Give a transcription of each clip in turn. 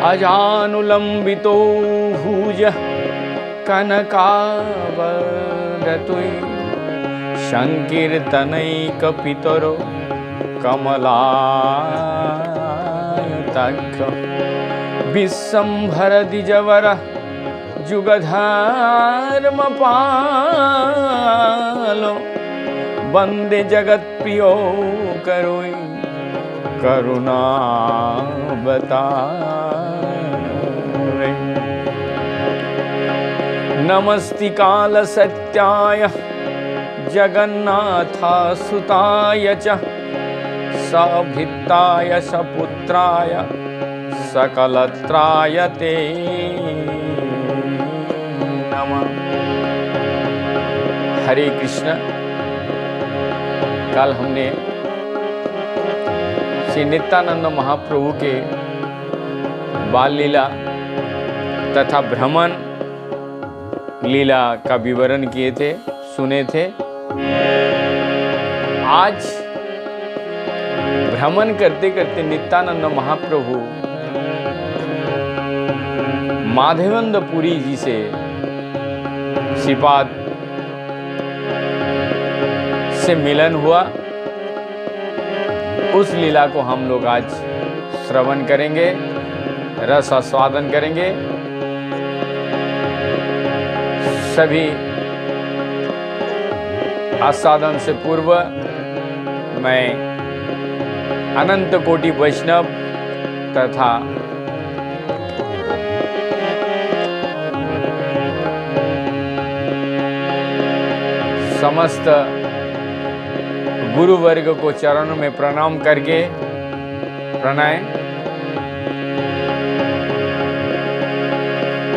अजानुलंबितो भुजः कनकावरतुः संकीर्तनैकपितरो कमलायताक्षः विश्वम्भरद्विजवरः जुगधर्मपालो वन्दे जगत्प्रियो करोमि करुणावतारे। नमस्ति कालसत्याय जगन्नाथसुताय च सभित्ताय सपुत्राय सकलत्राय ते नमः। हरे कृष्ण। कल हमने श्री नित्यानंद महाप्रभु के बाल लीला तथा भ्रमण लीला का विवरण किए थे, सुने थे। आज भ्रमण करते करते नित्यानंद महाप्रभु माधवेंद्र पुरी जी से श्रीपाद से मिलन हुआ। उस लीला को हम लोग आज श्रवण करेंगे, रस आस्वादन करेंगे। सभी आस्वादन से पूर्व मैं अनंत कोटि वैष्णव तथा समस्त गुरु वर्ग को चरणों में प्रणाम करके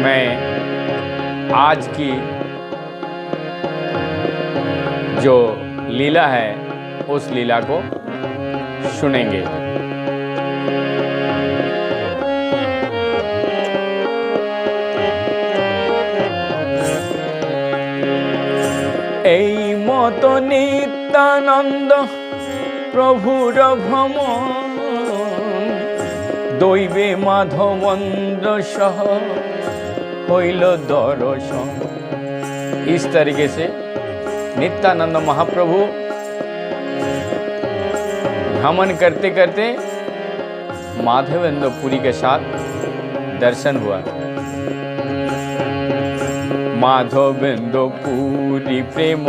मैं आज की जो लीला है उस लीला को सुनेंगे। এই মত নিত্যানন্দ প্রভুর ভ্রমণ দৈবে মাধবেন্দ্र সহ হইল দর্শন। इस तरीके से नित्यानंद महाप्रभु भ्रमण करते करते माधवेंद्र पुरी के साथ दर्शन हुआ। माधवेंद्र पुरी प्रेम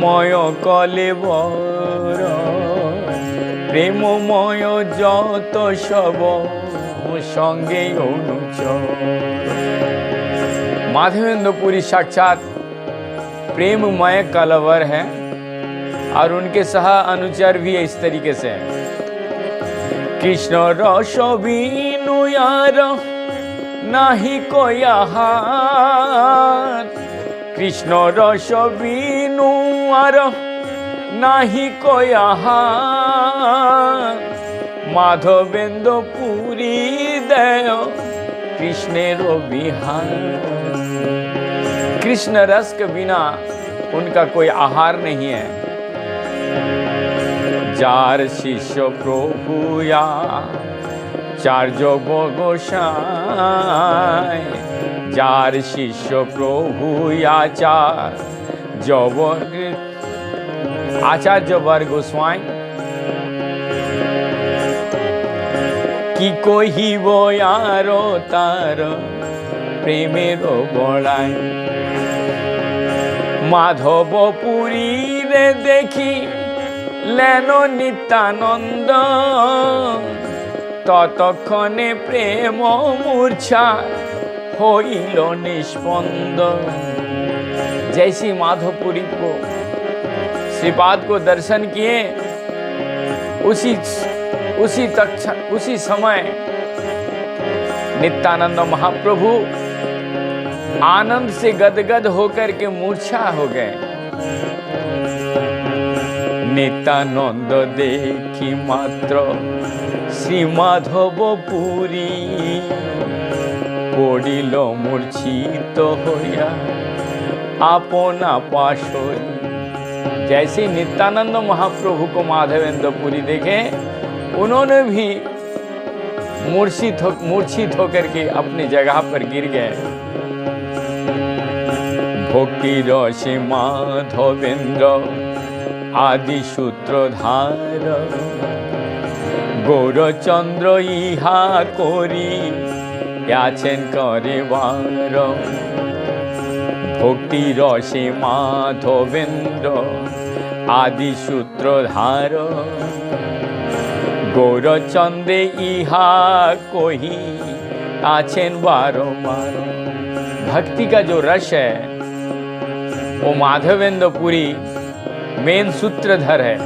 मय कलेवर प्रेममय जत सब संगे अनुचर। माधवेंद्र पुरी साक्षात प्रेममय कलवर है और उनके सह अनुचर भी इस तरीके से हैं। कृष्ण रस बीनु यार नाही कोई आहार, कृष्ण रस बीनु यार नाही कोई आहार। माधवेंद्र पुरी दय कृष्णेरो विहार। कृष्ण रस के बिना उनका कोई आहार नहीं है। जार शिष्य प्रभु या चार्य गोसाई, जार शिष्य प्रभु या आचार्य वर गोस्वाई कि कोई वो यारो तार प्रेमेरो बड़ाई। माधव पुरी रे देखी लेनो नित्यानंद ततक्षणे प्रेम मूर्छा होइल निस्पंद। जैसी माधवपुरी को श्रीपाद को दर्शन किए उसी समय नित्यानंद महाप्रभु आनंद से गदगद होकर के मूर्छा हो गए। नित्यानंद देखी मात्र श्री माधव पुरी पड़िल मूर्छित होया अपना पाशोरी। जैसे नित्यानंद महाप्रभु को माधवेंद्र पुरी देखे उन्होंने भी मूर्छित होकर के अपनी जगह पर गिर गए। भक्ति रसे माधवेंद्र आदि सूत्रधार गौरचंद्र इहा करी याचेन करेबार। भक्ति रसे माधवेंद्र आदि सूत्रधार गौरचंद्रे इहा कोही आचेन बारंबार। भक्ति का जो रस है वो माधवेंद्र पुरी मेन सूत्रधर है।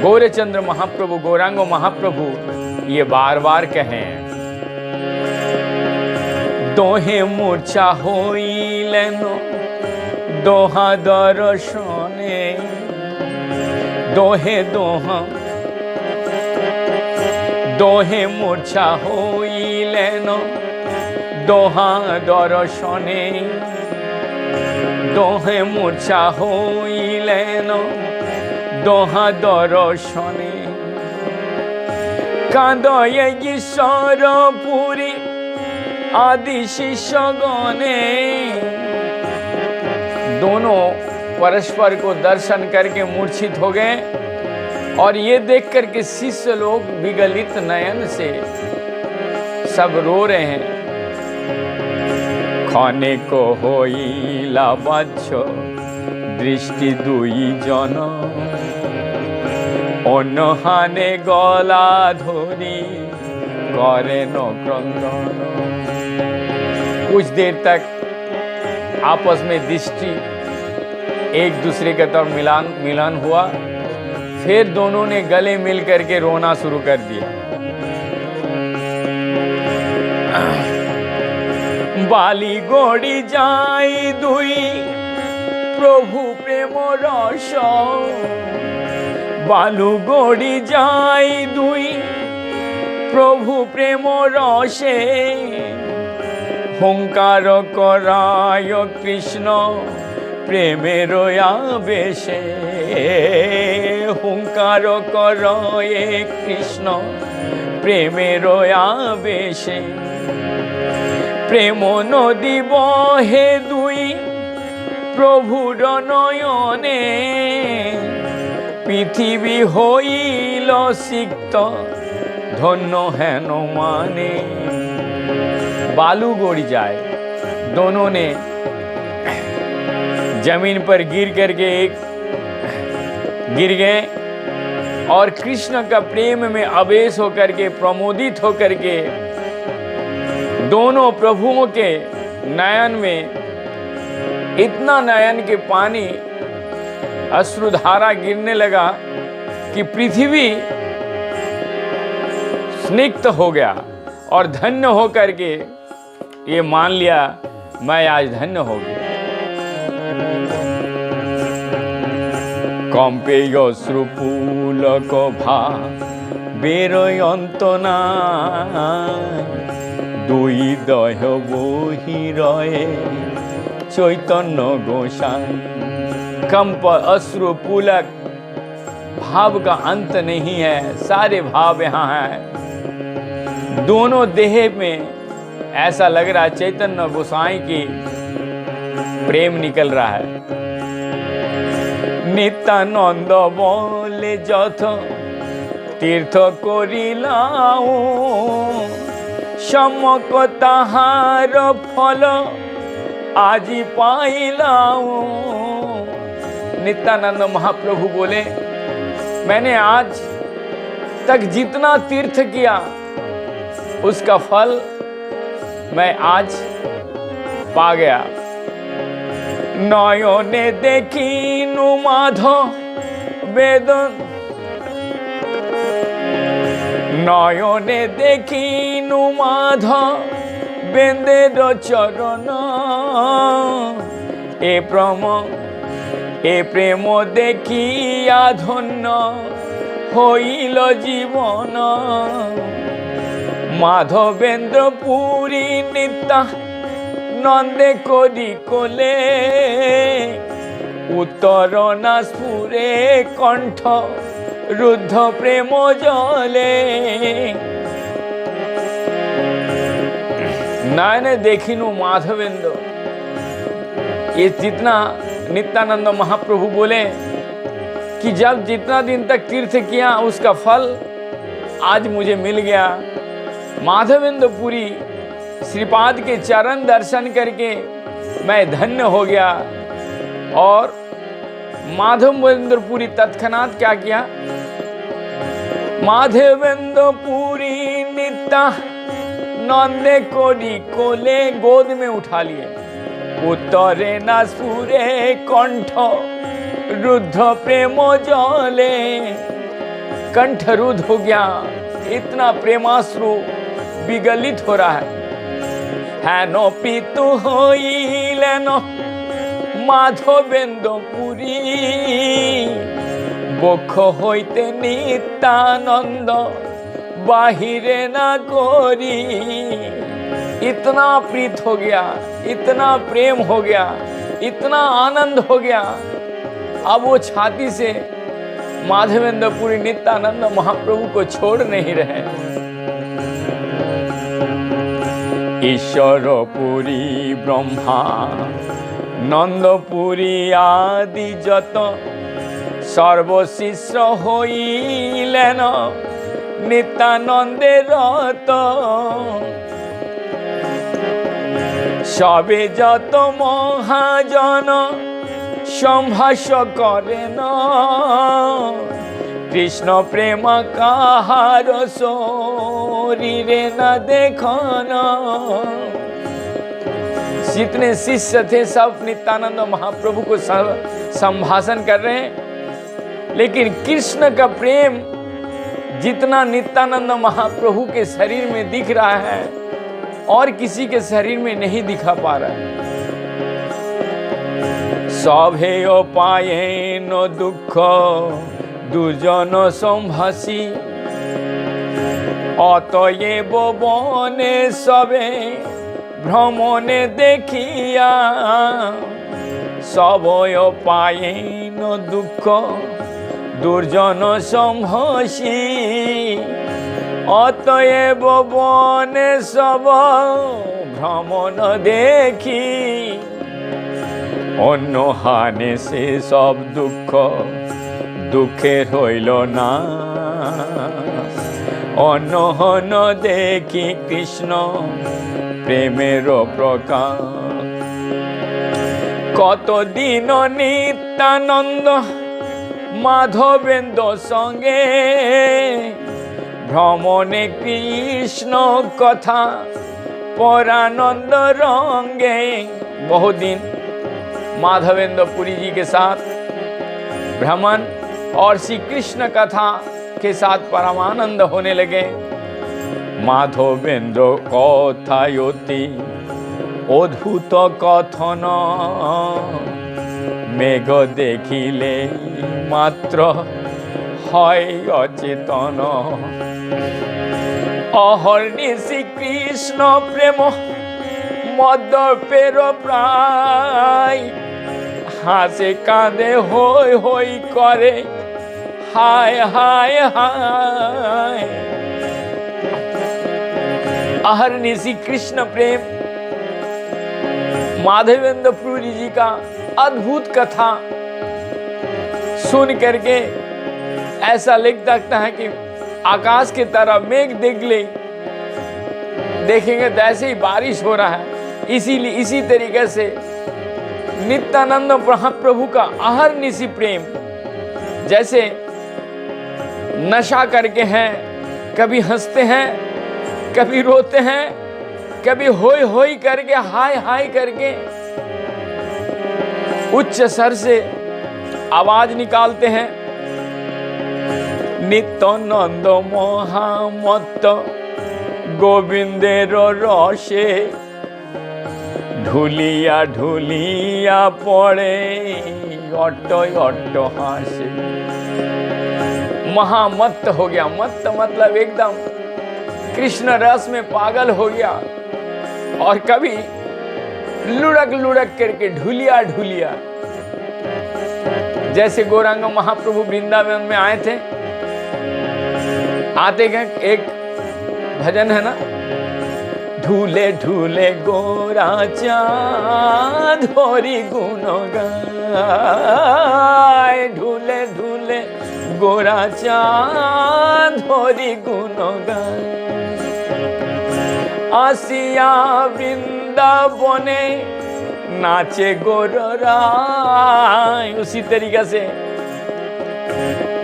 गौरचंद्र महाप्रभु, गौरांगो महाप्रभु ये बार बार कहें, दोहे मूर्छा होइलेन दोहा दर्शने, दोहे मूर्छा होइलेन दोहा दर्शने, दोहे मूर्छा होइलेन दोहा दर्शने। कांदये ईश्वर पुरी आदि शिष्यगणे। दोनों परस्पर को दर्शन करके मूर्छित हो गए और ये देख करके शिष्य लोग विगलित नयन से सब रो रहे हैं। खने को होइला बाच्छ दृष्टि दुई जन, अनहाने गला धरी करे न क्रंदन। कुछ देर तक आपस में दृष्टि एक दूसरे के तरफ मिलन हुआ, फिर दोनों ने गले मिल करके रोना शुरू कर दिया। बाली गोड़ी जाई दुई प्रभु प्रेम रस, बालू गोड़ी जाई दुई प्रभु प्रेम रसे। हुंकार कराय कृष्ण प्रेमेर आवेशे, हुंकार कराय कृष्ण प्रेमेर आवेशे। प्रेम नदी बहे दुई प्रभुर नयने, पृथ्वी होइल सिक्त धन्य हेन माने। बालू गोड़ी जाए, दोनों ने जमीन पर गिर करके गिर गए और कृष्ण का प्रेम में आवेश होकर के, प्रमोदित होकर के दोनों प्रभुओं के नयन में इतना नयन के पानी अश्रुधारा गिरने लगा कि पृथ्वी स्निग्ध हो गया और धन्य होकर के ये मान लिया मैं आज धन्य हो गया। कंपे अश्रुपुलक भा बेरयंत नाय, दुई दह बोही रहे चैतन्य गोसाई। कंप अश्रु पुलक भाव का अंत नहीं है, सारे भाव यहाँ है। दोनों देह में ऐसा लग रहा है चैतन्य गोसाई की प्रेम निकल रहा है। नित्यानंद बोले जथ तीर्थ करिलाऊ, समक ताहार फल आजी पाइलाऊ। नित्यानंद महाप्रभु बोले मैंने आज तक जितना तीर्थ किया उसका फल मैं आज पा गया। नयने देखिनु माधव वेदन, नयने देखिनु माधव बेंदेर चरण। ए प्रेम देखिया धन्य हईल जीवन। माधवेंद्र पुरी नित्या नंदे करी कोले, उत्तर ना स्फुरे कंठ रुद्ध प्रेम जले। नयने देखिनु माधवेंद्र। ये जितना नित्यानंद महाप्रभु बोले कि जब जितना दिन तक तीर्थ किया उसका फल आज मुझे मिल गया। माधवेंद्र पुरी श्रीपाद के चरण दर्शन करके मैं धन्य हो गया। और माधवेंद्र पुरी तत्क्षणात क्या किया, माधवेंद्र पुरी नित्या नंदे कोडी कोले गोद में उठा लिए। उत्तरे न सूरे कंठ रुद्ध प्रेम जले। कंठ रुद्ध हो गया, इतना प्रेमाश्रु विगलित हो रहा है नो पितु होइलेन माधवेंद्र पुरी। बक्ष होइते नित्यानंद बाहिरे ना कोरी। इतना प्रीत हो गया, इतना प्रेम हो गया, इतना आनंद हो गया। अब वो छाती से माधवेंद्र पुरी नित्यानंद महाप्रभु को छोड़ नहीं रहे। ईश्वर पुरी ब्रह्मा नंदपुरी आदि जत सर्वशिष्य होइलेन नित्यानंदे रत। सबे जत महाजन संभाष करेन कृष्ण प्रेम काहार शरीरे न देखन। जितने शिष्य थे सब नित्यानंद महाप्रभु को संभाषण कर रहे हैं, लेकिन कृष्ण का प्रेम जितना नित्यानंद महाप्रभु के शरीर में दिख रहा है और किसी के शरीर में नहीं दिखा पा रहा है। सभे पाये न दुख दुर्जन संभाषी अतएव बने सबे भ्रमणे देखिया। सबय पाये न दुख दुर्जन संभाषी अतएव बने सब भ्रमण देखी। अन्न हाने से सब दुख दुखे हইল না। অনহন দেখি কৃষ্ণ প্রেমের প্রকাশ। কতদিন নিত্যানন্দ মাধবেন্দ্র সঙ্গে ভ্রমণে কৃষ্ণ কথা পরানंद रंगे। बहुत दिन माधवेंद्र पुरी जी के साथ भ्रमण और श्री कृष्ण कथा के साथ परमानंद होने लगे। माधवेंद्र कथायति अद्भुत कथन मेघ देखिले मात्र হয় अचेतन। अहर्नि श्री कृष्ण प्रेम मद्यपेर प्राय हासे कांदे होई होई करे हाय हाय हाय। अहर्नि श्री कृष्ण प्रेम माधवेंद्र पुरी जी का अद्भुत कथा सुन करके ऐसा लग सकता है कि आकाश की तरफ मेघ देखेंगे तो ऐसे ही बारिश हो रहा है। इसीलिए इसी तरीके से नित्यानंद महाप्रभु का अहर्निशि प्रेम जैसे नशा करके हैं, कभी हंसते हैं, कभी रोते हैं, कभी होई होई करके हाय हाय करके उच्च स्वर से आवाज निकालते हैं। नित्यानंद महामत्त गोविंदेर रसे ढुलिया ढुलिया पड़े अट्ट अट्ट हासे। महामत्त हो गया, मत्त मतलब एकदम कृष्ण रस में पागल हो गया और कभी लुढ़क लुढ़क करके ढुलिया ढुलिया। जैसे गौरांग महाप्रभु वृंदावन में आए थे गाते गए। एक भजन है ना, ढूले ढूले गोरा चाँद होरी गुण गाय, ढूले ढूले गोरा चाँद होरी गुण गाय। आसिया वृंदावने नाचे गोराई, उसी तरीके से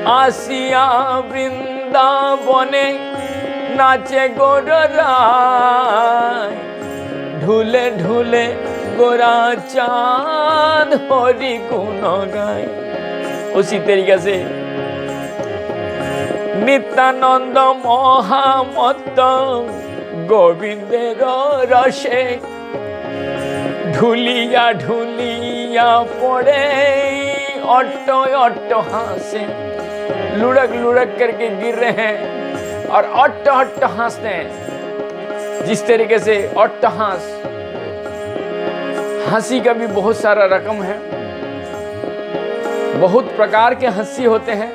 आसिया वृंदावने नाचे गोराई, ढूले ढूले गोरा चाँद होरी गुण गाय। उसी तरीके से नित्यानंद महामत्त गोविंदेर रसे ढुलिया ढुलिया पड़े ऑटो ऑटो हासे, लुढ़क लुढ़क करके गिर रहे हैं और ऑटो ऑटो हंसते हैं। जिस तरीके से ऑटो हंसी का भी बहुत सारा रकम है, बहुत प्रकार के हंसी होते हैं।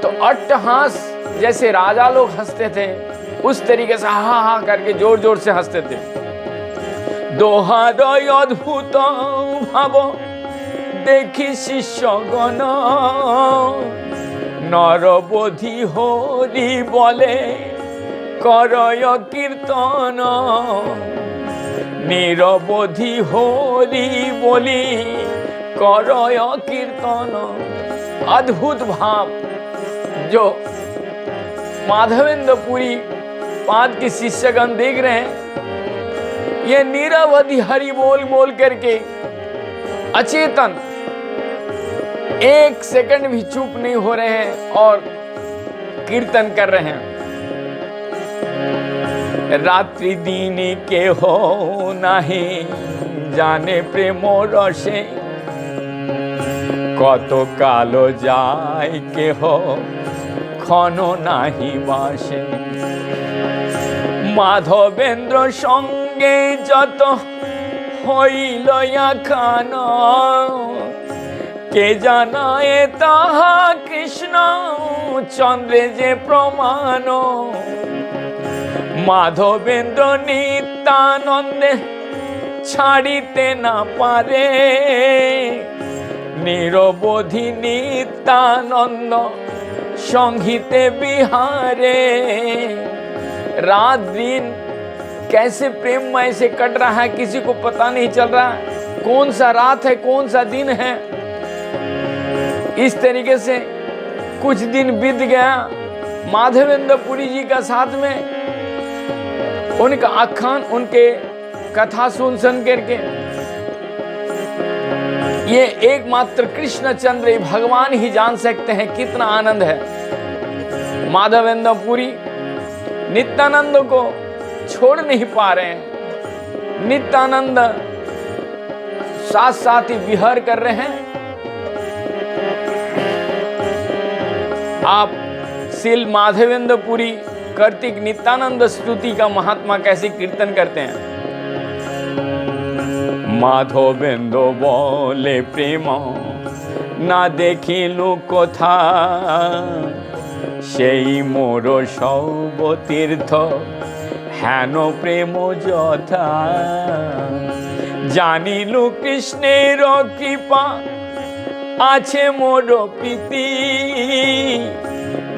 तो अट्टहास जैसे राजा लोग हंसते थे, उस तरीके से हा हा करके जोर जोर से हंसते थे। दोहार अद्भुत भाव देखी शिष्यगण नरबोधी हरि बोले करय कीर्तन, निरबोधी हरि बोली करय कीर्तन। अद्भुत भाव जो माधवेंद्र पुरी पाद के शिष्यगण देख रहे हैं, ये निरवधि हरि बोल बोल करके अचेतन एक सेकंड भी चुप नहीं हो रहे हैं और कीर्तन कर रहे हैं। रात्रि दिन के हो नहीं जाने प्रेम रसे, कत कालो जाय के हो खनो नाही बासे। माधवेंद्र संगे जत हईल खान, के जानाए ताहा कृष्ण चंद्रे जे प्रमाण। माधवेंद्र नित्यानंदे छाड़ीते ना पारे, निरबोधी नित्यानंद संगीते बिहारे। रात दिन कैसे प्रेममय से कट रहा है, किसी को पता नहीं चल रहा कौन सा रात है कौन सा दिन है। इस तरीके से कुछ दिन बीत गया माधवेंद्र पुरी जी का साथ में, उनका आख्यान उनके कथा सुन करके ये एकमात्र कृष्णचंद्र भगवान ही जान सकते हैं कितना आनंद है। माधवेंद्र पुरी नित्यानंद को छोड़ नहीं पा रहे हैं, नित्यानंद साथ साथ ही विहार कर रहे हैं। आप श्री माधवेंद्र पुरी कार्तिक नित्यानंद स्तुति का महात्मा कैसे कीर्तन करते हैं। माधवेंद्र बोले प्रेम ना देखिलु कोथा, सेई मोर सब तीर्थ हेन प्रेम यथा। जानिलु कृष्णेर कृपा आछे मोर प्रीति,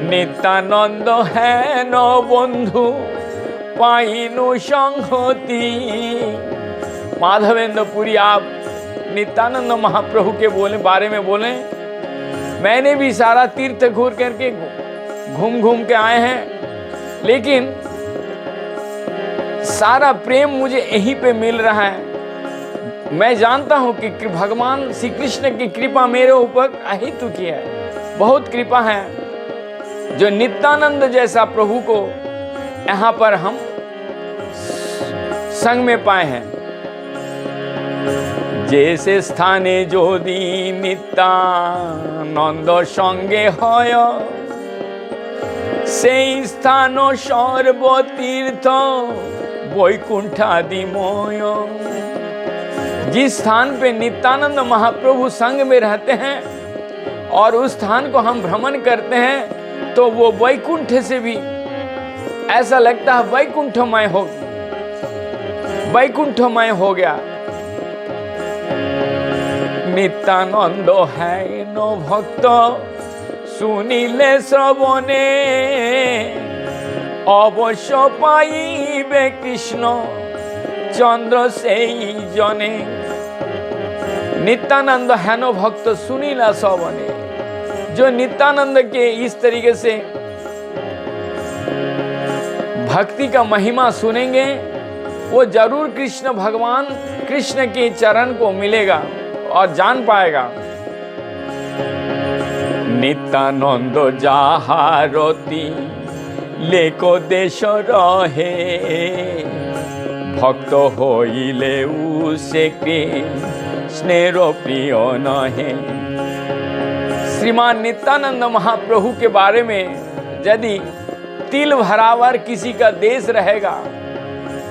नित्यानंद हेन बंधु पाइनु संहति। माधवेंद्र पुरी आप नित्यानंद महाप्रभु के बारे में बोले, मैंने भी सारा तीर्थ घूर करके घूम घूम के आए हैं, लेकिन सारा प्रेम मुझे यहीं पे मिल रहा है। मैं जानता हूं कि भगवान श्री कृष्ण की कृपा मेरे ऊपर अहितु की है, बहुत कृपा है जो नित्यानंद जैसा प्रभु को यहाँ पर हम संग में पाए हैं। जैसे स्थाने जोदी नित्यानंद संगे হয়, সেই স্থান সর্বতীর্থ বৈকুণ্ঠাদিময়। जिस स्थान पे नित्यानंद महाप्रभु संग में रहते हैं और उस स्थान को हम भ्रमण करते हैं, तो वो वैकुंठ से भी ऐसा लगता है वैकुंठमय हो गया। नित्यानंद है नो भक्त सुनिले श्रवणे, अवश्य पाइबे कृष्ण चंद्र से जने। नित्यानंद है नो भक्त सुनिला श्रवणे, जो नित्यानंद के इस तरीके से भक्ति का महिमा सुनेंगे वो जरूर कृष्ण भगवान कृष्ण के चरण को मिलेगा और जान पाएगा। नित्यानंद जाहारती लेको देश रहे, भक्त होइले उसे कृष्णेर प्रिय नहे। श्रीमान नित्यानंद महाप्रभु के बारे में यदि तिल भरावर किसी का देश रहेगा,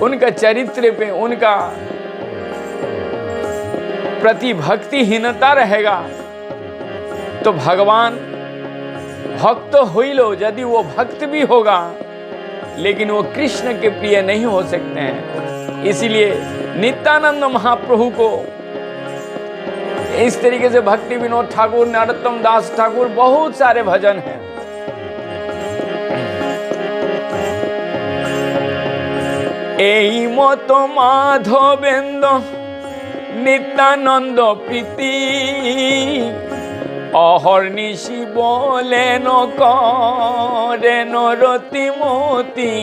उनका चरित्र पे उनका प्रति भक्तिहीनता रहेगा, तो भगवान भक्त होइलो यदि वो भक्त भी होगा लेकिन वो कृष्ण के प्रिय नहीं हो सकते हैं। इसीलिए नित्यानंद महाप्रभु को इस तरीके से भक्ति विनोद ठाकुर, नरोत्तम दास ठाकुर, बहुत सारे भजन हैं। এই মতো মাধবেন্দ্র নিত্যানন্দ প্রীতি, অহর্নিশি বলেন করেন রতিমতি।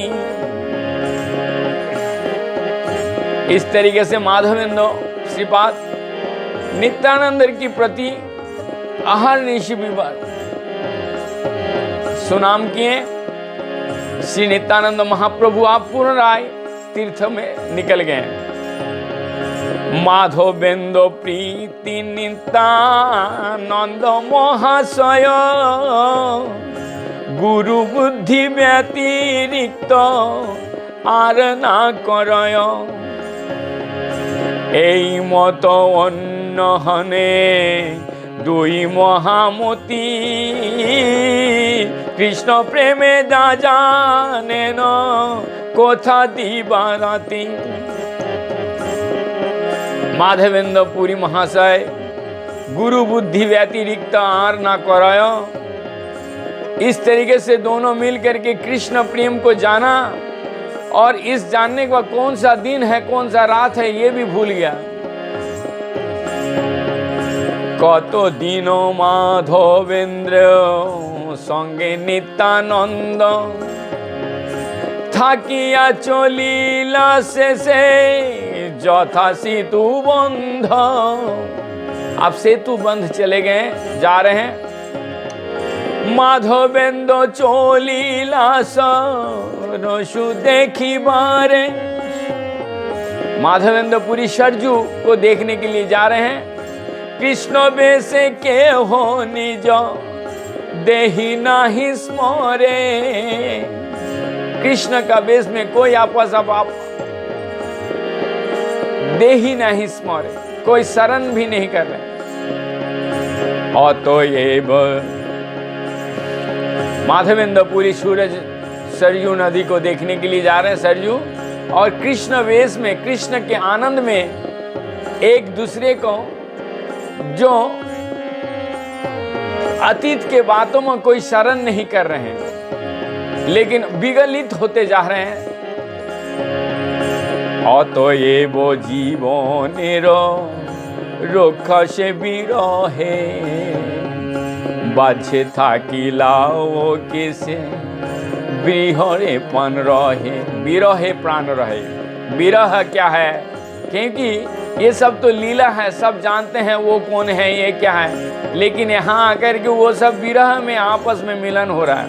इस तरीके से माधवेंद्र श्रीपाद नित्यानंद की प्रति अहर्निशि विवाद सुनाम किए। श्री नित्यानंद महाप्रभु आप पूर्ण राय तीर्थ में निकल गए। माधवेंद्र प्रीति नित्यानंद महाशय, गुरु बुद्धि व्यतिरिक्त आर ना करय। এই মতো অন্য হনে দুই মহামতি, কৃষ্ণ প্রেমে যা জানেন কোথা দিবারাতি। माधवेंद्र पुरी महाशय गुरु बुद्धि व्यतिरिक्त आर ना कराय। इस तरीके से दोनों मिल करके कृष्ण प्रेम को जाना, और इस जानने का कौन सा दिन है कौन सा रात है ये भी भूल गया। कतो दिनो माधवेंद्र संगे नित्यानंद, থাকিয়া চলিলা শেষে যথা सेतु बंध। आप सेतु बंध चले गए, जा रहे हैं। माधवेंद्र चलिला सरसु देखी बारे, माधवेंद्र पुरी सरजू को देखने के लिए जा रहे हैं। कृष्ण बेसे के हो निज देही नाही स्मरे, कृष्ण का वेश में कोई आपस अब आप देही नहीं स्मरे, कोई शरण भी नहीं कर रहे। अतएव माधवेंद्र पुरी सूरज सरयू नदी को देखने के लिए जा रहे हैं। सरयू और कृष्ण वेश में, कृष्ण के आनंद में एक दूसरे को जो अतीत के बातों में कोई शरण नहीं कर रहे हैं, लेकिन विगलित होते जा रहे हैं। अतएव जीवनेर रक्षा से विरहे, बाझे थाकिलाओ किसे विरहे प्राण रहे। विरहे प्राण रहे, विरह क्या है? क्योंकि ये सब तो लीला है, सब जानते हैं वो कौन है, ये क्या है, लेकिन यहाँ आकर के वो सब विरह में आपस में मिलन हो रहा है।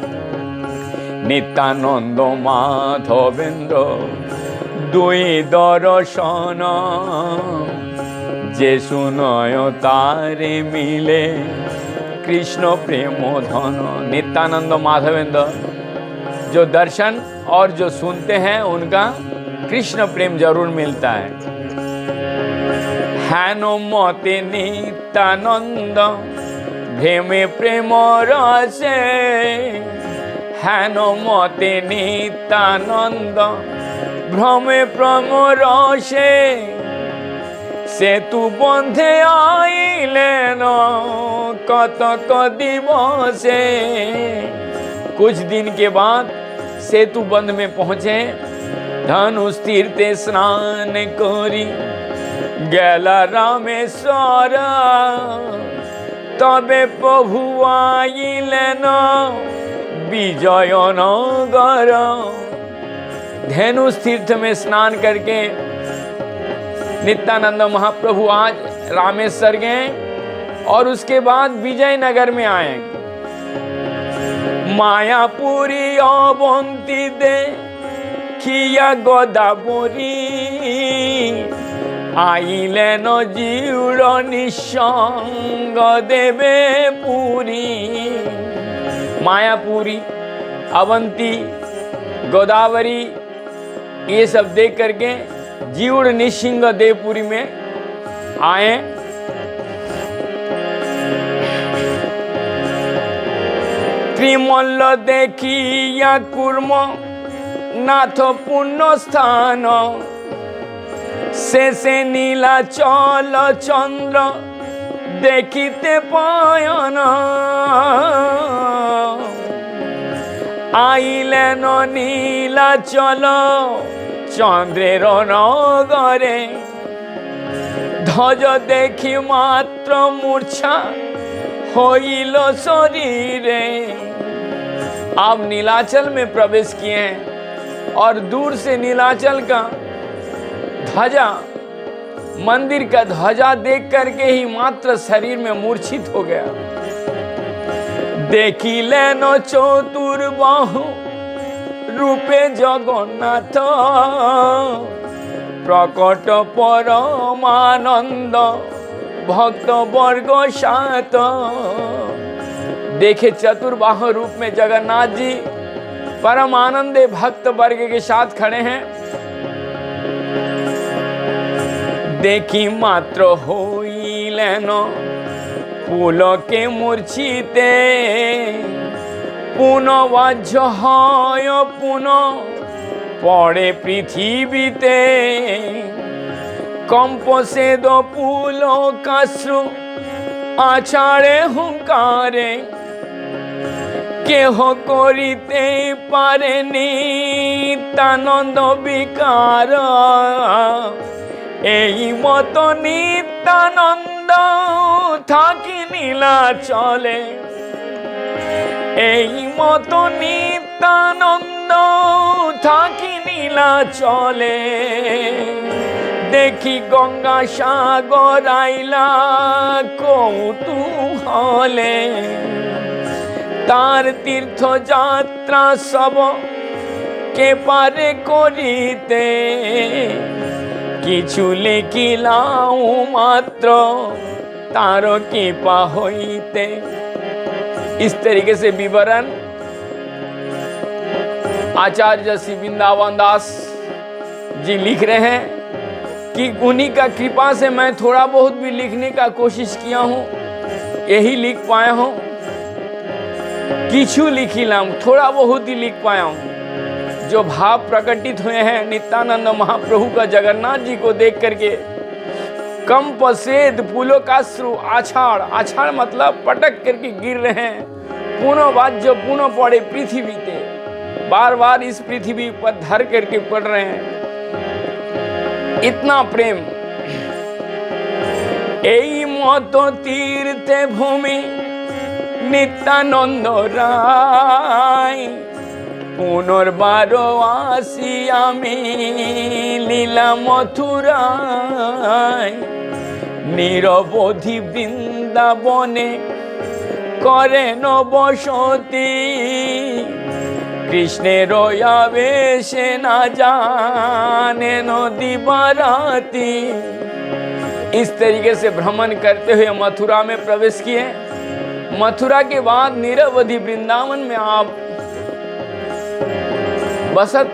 नित्यानंद माधवेंद्र दुई दर्शन, जे सुनय तारे मिले कृष्ण प्रेम धन। नित्यानंद माधवेंद्र जो दर्शन और जो सुनते हैं उनका कृष्ण प्रेम जरूर मिलता है। हैनो मते नित्यानंद भेमे प्रेम रसे, হেন মতে নিত্যানন্দ ভ্রমে প্রমরসে सेतु बंधे आइलेन कतक दिवसे। कुछ दिन के बाद सेतु बंध में पहुंचे, धनुष तीर्थे स्नान करी गेला रामेश्वर, तबे प्रभु आइलेन विजय नगर। धनुष तीर्थ में स्नान करके नित्यानंद महाप्रभु आज रामेश्वर गए और उसके बाद विजयनगर में आए। मायापुरी अवंती दे खिया गोदावरी, आइलेन जीउर निसंग देवे पुरी। मायापुरी, अवंती, गोदावरी ये सब देख करके जीउड़ निसिंग देवपुरी में आए। त्रिमल्ल देखिया कुर्म नाथ पुण्य स्थान, शेषे नीलाचल चंद्र देखिते पायन। आइलेन नीलाचल चंद्रेर नगरे, ध्वज देखी मात्र मूर्छा होइल शरीरे। आप नीलाचल में प्रवेश किए हैं और दूर से नीलाचल का ध्वजा, मंदिर का ध्वजा देख करके ही मात्र शरीर में मूर्छित हो गया। देखिलेन चतुर्बाहु रूपे जगन्नाथ, प्रकट परमानंद भक्त वर्ग सात। देखे चतुर्बाह रूप में जगन्नाथ जी परम आनंदे भक्त वर्ग के साथ खड़े हैं। देखी मात्र होइलेन पुलके मूर्छिते, पुनः वाज्य হয় पुनः पड़े पृथ्वीते। कंपसेद पुलकाश्रु आछाड़े हुंकारे, केह करिते पारे नित्यानंद विकार। এই মত নিত্যানন্দ থাকি নীলাচলে, এই মত নিত্যানন্দ থাকি নীলাচলে। দেখি গঙ্গা সাগর আইলা কৌতূহলে, তার তীর্থ যাত্রা সব কে পারে করিতে। किछु लिखिलाऊ मात्र तार कृपा होइते। इस तरीके से विवरण आचार्य श्री वृंदावन दास जी लिख रहे हैं कि उन्हीं का कृपा से मैं थोड़ा बहुत भी लिखने का कोशिश किया हूँ, यही लिख पाया हूँ। किछु लिखिलाम, थोड़ा बहुत ही लिख पाया हूँ। जो भाव प्रकटित हुए हैं नित्यानंद महाप्रभु का जगन्नाथ जी को देख करके, कंपसेद पुलकाश्रु आछाड़, आछाड़ मतलब पटक करके गिर रहे हैं। पुनः वाज्य पुनः पड़े पृथ्वी ते, बार बार इस पृथ्वी पर धर करके पड़ रहे हैं। इतना प्रेम। এই মত तीर्थे भूमि नित्यानंद राय, पुनर्बार आसी आमी लीला मथुराय। निरवधि वृंदावने करे न बसती, कृष्णेर आवेशे ना जाने न दिवाराती। इस तरीके से भ्रमण करते हुए मथुरा में प्रवेश किए। मथुरा के बाद निरवधि वृंदावन में आप बसत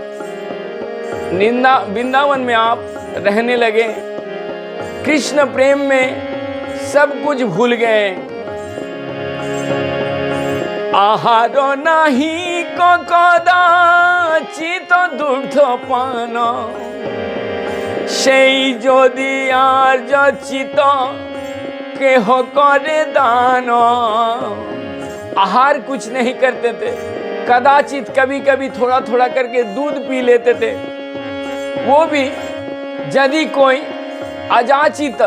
वृंदावन में आप रहने लगे। कृष्ण प्रेम में सब कुछ भूल गए। आहार नहीं কদাচিত দুগ্ধ পান, সেই যদি আর্য চিত কেহ करे दान। आहार कुछ नहीं करते थे, कदाचित कभी कभी थोड़ा थोड़ा करके दूध पी लेते थे, वो भी यदि कोई अजाचित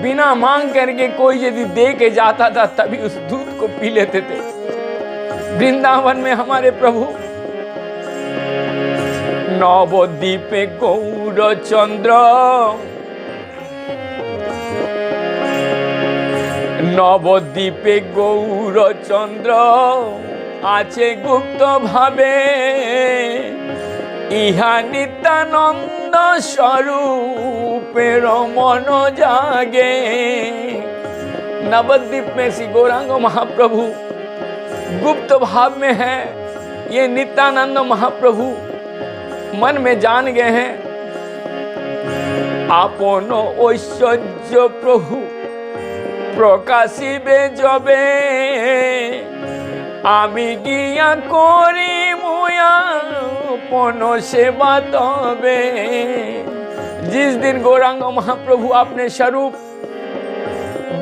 बिना मांग करके कोई यदि दे के जाता था तभी उस दूध को पी लेते थे। वृंदावन में हमारे प्रभु नवद्वीपे गौर चंद्र, नवद्वीपे गौर चंद्र आछे गुप्त भावे, इहा नित्यानंद स्वरूपेर मन जागे। नवद्वीप में श्री गौरांग महाप्रभु गुप्त भाव में है। ये नित्यानंद महाप्रभु मन में जान गए हैं। आपनो ऐश्वर्य प्रभु प्रकाशिबे जबे, आमी गिया करी मुया अपनो सेवा तबे। जिस दिन गौरांग महाप्रभु अपने स्वरूप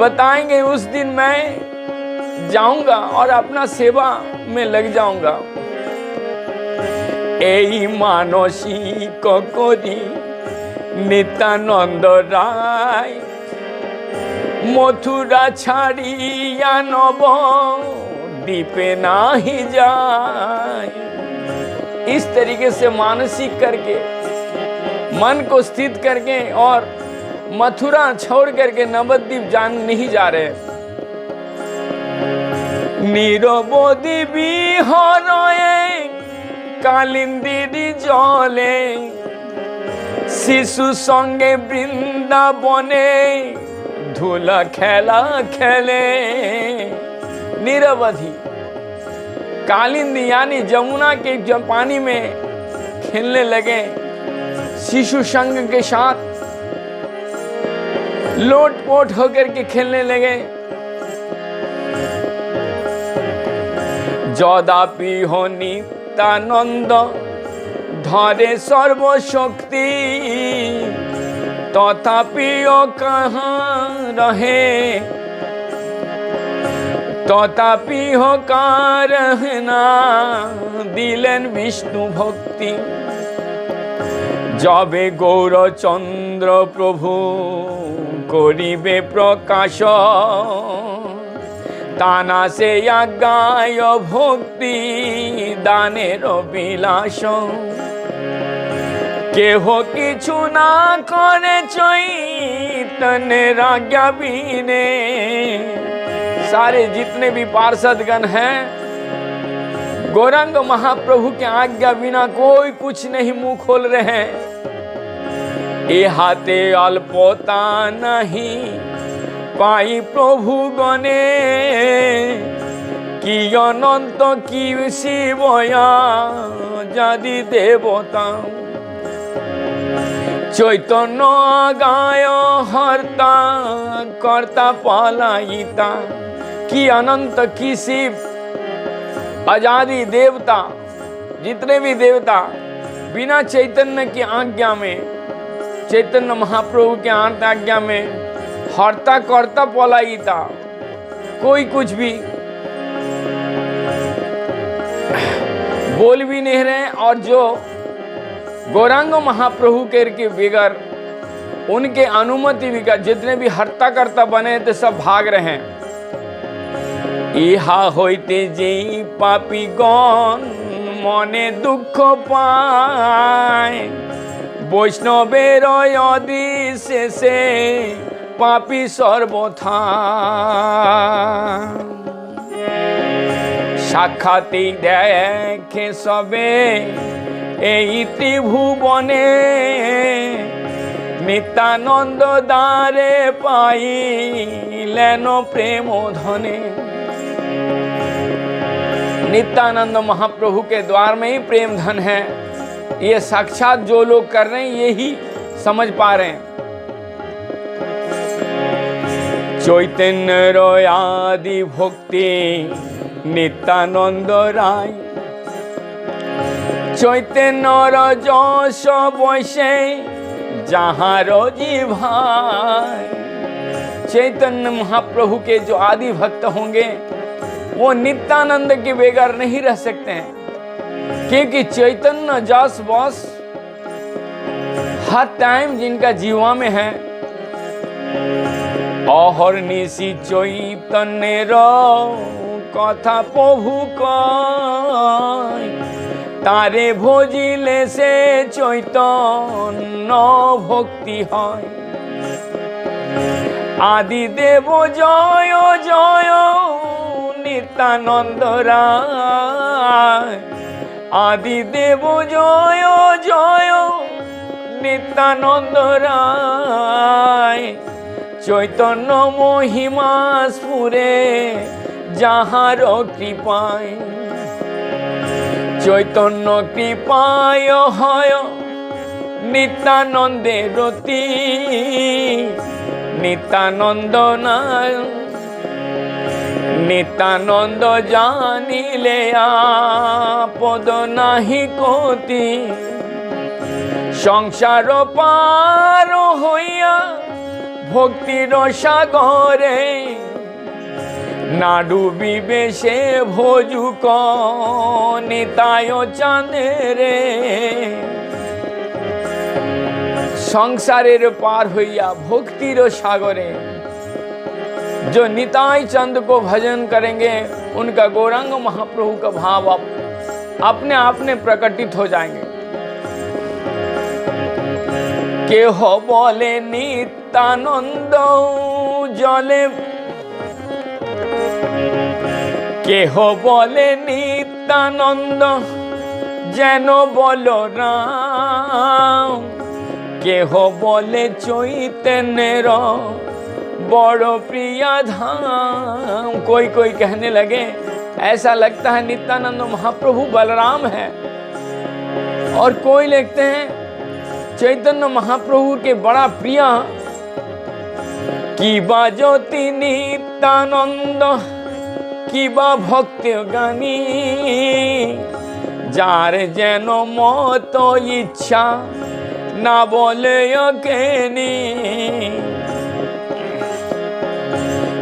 बताएंगे उस दिन मैं जाऊंगा और अपना सेवा में लग जाऊंगा। এই মানসিক করি নিত্যানন্দ রায়, मथुरा छाड़िया नव दीपे नाही जाए। इस तरीके से मानसिक करके मन को स्थित करके और मथुरा छोड़ करके नवद्वीप जान नहीं जा रहे। नीरबोधि विहरए कालिंदी जले, शिशु संगे वृंदावने धूला खेला खेले। निरवधि कालिंदी यानी जमुना के जब पानी में खेलने लगे, शिशु संग के साथ लोटपोट होकर के खेलने लगे। जदापि हो नित्यानंद धरे सर्वशक्ति, तथापि कहाँ रहे, तथापि हो रहना दिलेन विष्णु भक्ति। जबे गौरचंद्र प्रभु करिबे प्रकाश, ताना से आज्ञाय भक्ति दानेर বিলাস। केह किछु ना करे चैतन्य आज्ञा बिने। सारे जितने भी पार्षदगण हैं गौरांग महाप्रभु के आज्ञा बिना कोई कुछ नहीं मुंह खोल रहे हैं। ए हाथे अल्पता नहीं पाई प्रभु गणे, कि अनंत की शिवया जादि देवता। चैतन्य गाय हरता कर्ता पलायिता, कि अनंत की शिव आजादी देवता, जितने भी देवता बिना चैतन्य की आज्ञा में, चैतन्य महाप्रभु के आज्ञा में हरता कर्ता पलायिता, कोई कुछ भी बोल भी नहीं रहे। और जो गौरांग महाप्रभु के बगैर उनके अनुमति भी जितने भी हरता कर्ता बने थे सब भाग रहे हैं। इहा होइते जे पापी गण मने दुख पाए, वैष्णवेर अदिशेषे पापी सर्वथा। साक्षाती देखे सबे এই ত্রিভুবনে, नित्यानंद दारे पाइलेन प्रेम धने। नित्यानंद महाप्रभु के द्वार में ही प्रेम धन है। ये साक्षात जो लोग कर रहे हैं यही समझ पा रहे हैं। चैतन्य आदि भक्ति नित्यानंद राय, चैतन्यर जश बसे जहार भाई। चैतन्य महाप्रभु के जो आदि भक्त होंगे वो नित्यानंद के बगैर नहीं रह सकते हैं, क्योंकि चैतन्य जस बस हर टाइम जिनका जीवा में है। अहर्निशि चैतन्य कथा प्रभु कय, तारे भजिले से चैतन्य भक्ति है। आदि देव जय जय नित्यानंद राय। आदि देव जय जय नित्यानंद राय। चैतन्य महिमा स्फुरे जाहार कृपाय। चैतन्य कृपाय হয় नित्यानंदे रति। नित्यानंद नाय नित्यानंद जानिले आपद नाही कोति। संसार पार हইয়া भक्तिर सागरे ना डुबिबे से भोजुक निताय चाँदेरे। संसारेर पार हইয়া भक्तिर सागरे जो निताय चंद को भजन करेंगे उनका गौरांग महाप्रभु का भाव अपने आप में प्रकटित हो जाएंगे। केह बोले नित्यानंद जले। केह बोले नित्यानंद जेन बलराम। केह बोले चैतन्यर बड़ प्रिया धाम। कोई कोई कहने लगे ऐसा लगता है नित्यानंद महाप्रभु बलराम है, और कोई लिखते हैं चैतन्य महाप्रभु के बड़ा प्रिया। की बा ज्योति नित्यानंद की बा भक्ति गानी। जार जेन मत इच्छा ना बोले अकेनी।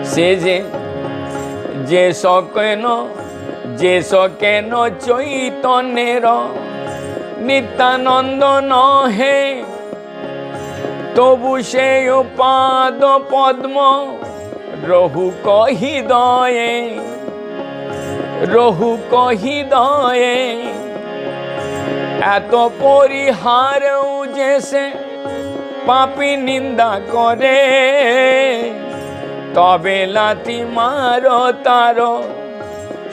से जे सकेन चैतन्यर नित्यानंद नहे। तबु से पाद पद्म रहु कही दये। रहु कही दये एत परिहार जैसे पापी निंदा करे। तबे लाथी मारो तारो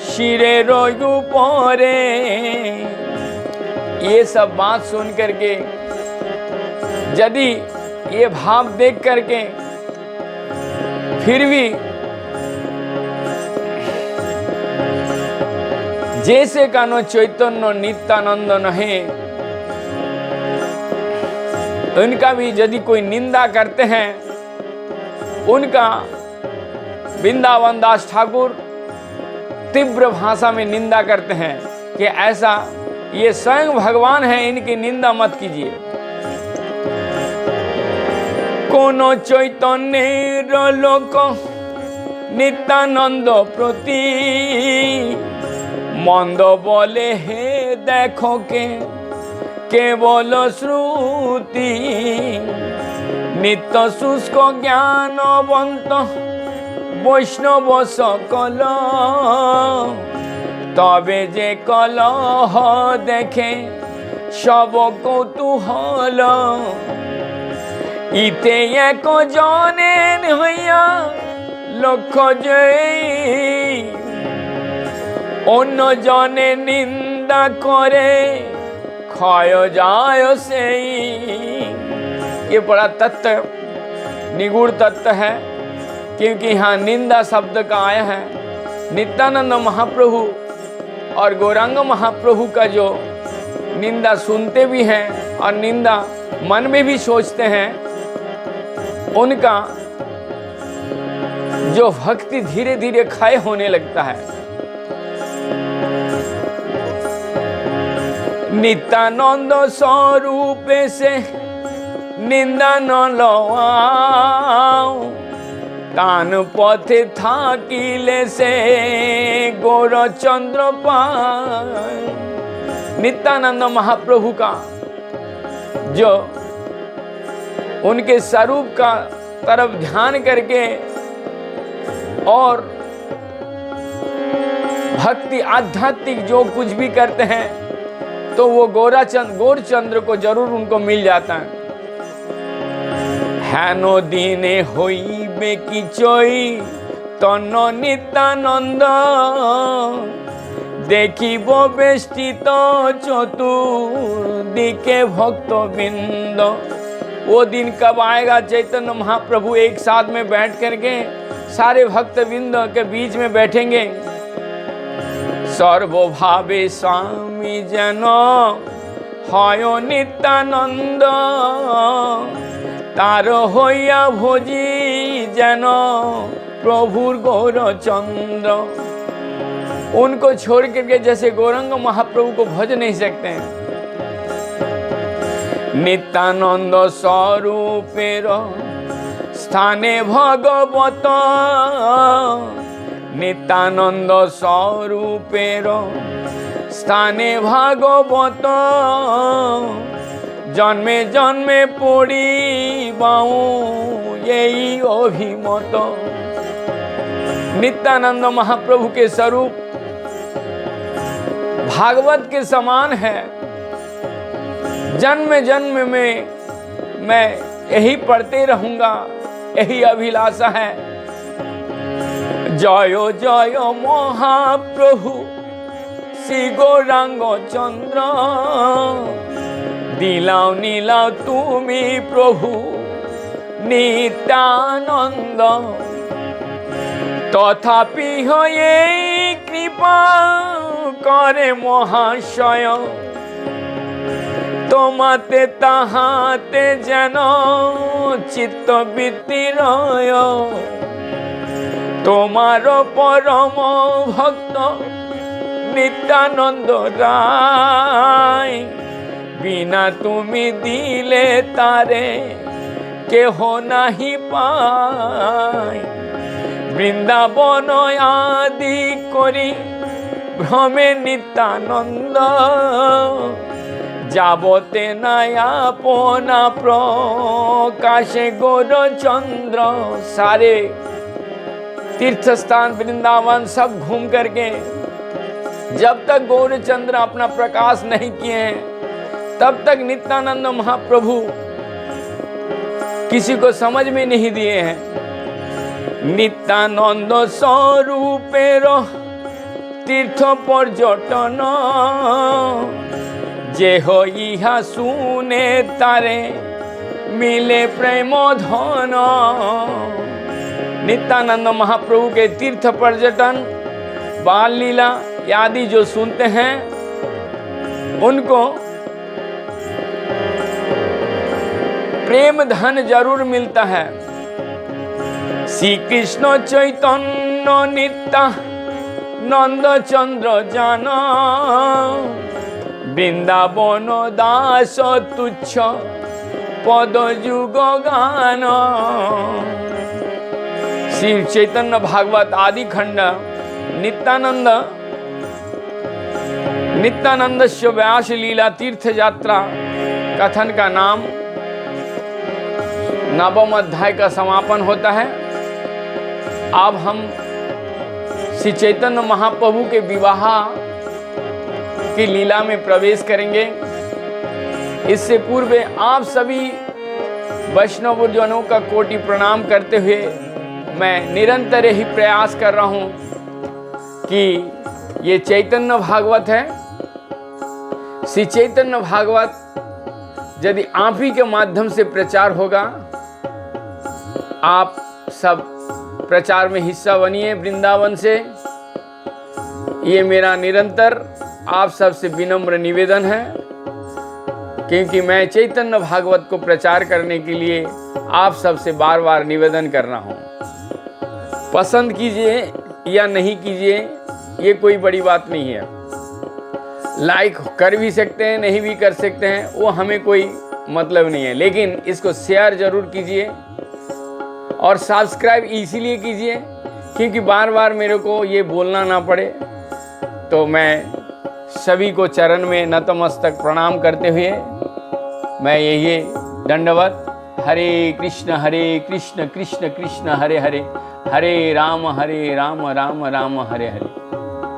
शिरे रोयु परे। ये सब बात सुन करके यदि ये भाव देख करके फिर भी जैसे कानो चैतन्य नित्यानंद नहीं, उनका भी यदि कोई निंदा करते हैं, उनका वृंदावन दास ठाकुर तीव्र भाषा में निंदा करते हैं कि ऐसा ये स्वयं भगवान है, इनकी निंदा मत कीजिए। कोनो चैतन्य लोक नित्यानंद प्रति मंद बोले हे देखो के केवल श्रुति। नित्य शुष्क ज्ञानवंत वैष्णव सकल तबे जे कलह देखे सब कौतूहल। इते एक जने हইয়া लक्ष जय अन्य जने निंदा करे क्षय जाय से। ये बड़ा तत्व निगूढ़ तत्व है, क्योंकि यहाँ निंदा शब्द का आया है। नित्यानंद महाप्रभु और गौरांग महाप्रभु का जो निंदा सुनते भी हैं और निंदा मन में भी सोचते हैं, उनका जो भक्ति धीरे धीरे क्षय होने लगता है। नित्यानंद स्वरूप से निंदा न लवाओ, तान पथे थाकिले से गौरचंद्र पाए। नित्यानंद महाप्रभु का जो उनके स्वरूप का तरफ ध्यान करके और भक्ति आध्यात्मिक जो कुछ भी करते हैं तो वो गौरचंद्र को जरूर उनको मिल जाता है। हेनो दीने होइबे किछुई तन नित्यानंद, देखिब बेष्टित चतुर्दिके भक्तबिंद। वो दिन कब आएगा? चैतन्य महाप्रभु एक साथ में बैठ करके सारे भक्तबिंद के बीच में बैठेंगे। सर्वभावे स्वामी जन হয় नित्यानंद, तार হইয়া भोजी जन प्रभुर गौरचंद्र। उनको छोड़ करके जैसे गौरंग महाप्रभु को भज नहीं सकते हैं। नित्यानंद स्वरूपेर स्थाने भगवत, नित्यानंद स्वरूपेर स्थाने भागवत, जन्मे जन्मे पड़ी बाऊ यही अभिमत। नित्यानंद महाप्रभु के स्वरूप भागवत के समान है। जन्म जन्म में मैं यही पढ़ते रहूंगा, यही अभिलाषा है। जय जय महाप्रभु श्री गौरांग चंद्र, दिलाओ नीलाओ तुमी प्रभु नित्यानंद। तथापि ये कृपा करे महाशय, তোমাতে তাহাতে যেন চিত্তবৃত্তি রয়। তোমার পরম ভক্ত নিত্যানন্দ রায়, বিনা তুমি দিলে তারে কেহ নাহি পায়। বৃন্দাবন আদি করি ভ্রমে নিত্যানন্দ, যাবতে नयापना प्रकाशे गौरचंद्र। सारे तीर्थ स्थान वृंदावन सब घूम करके जब तक गौरचंद्र अपना प्रकाश नहीं किए हैं तब तक नित्यानंद महाप्रभु किसी को समझ में नहीं दिए हैं। नित्यानंद स्वरूपेर तीर्थ पर्यटन, जे हो इहा सुने तारे मिले प्रेम धन। नित्यानंद महाप्रभु के तीर्थ पर्यटन बाल लीला आदि जो सुनते हैं उनको प्रेम धन जरूर मिलता है। श्री कृष्ण चैतन्य नित्यानंद चंद्र जाना, वृंदावन दास तुच्छ पद युग गान। श्री चैतन्य भागवत आदि खंड नित्यानंदस्य व्यास लीला तीर्थ यात्रा कथन का नाम नवम अध्याय का समापन होता है। अब हम श्री चैतन्य महाप्रभु के विवाह की लीला में प्रवेश करेंगे। इससे पूर्व आप सभी वैष्णव जनों का कोटि प्रणाम करते हुए मैं निरंतर ही प्रयास कर रहा हूँ कि ये चैतन्य भागवत है। श्री चैतन्य भागवत यदि आप ही के माध्यम से प्रचार होगा, आप सब प्रचार में हिस्सा बनिए वृंदावन से। ये मेरा निरंतर आप सबसे विनम्र निवेदन है, क्योंकि मैं चैतन्य भागवत को प्रचार करने के लिए आप सबसे बार बार निवेदन कर रहा हूँ। पसंद कीजिए या नहीं कीजिए, ये कोई बड़ी बात नहीं है। लाइक कर भी सकते हैं, नहीं भी कर सकते हैं, वो हमें कोई मतलब नहीं है, लेकिन इसको शेयर जरूर कीजिए और सब्सक्राइब इसीलिए कीजिए क्योंकि बार बार मेरे को ये बोलना ना पड़े। तो मैं सभी को चरण में नतमस्तक प्रणाम करते हुए मैं यही दंडवत। हरे कृष्ण कृष्ण कृष्ण हरे हरे, हरे राम राम राम हरे हरे।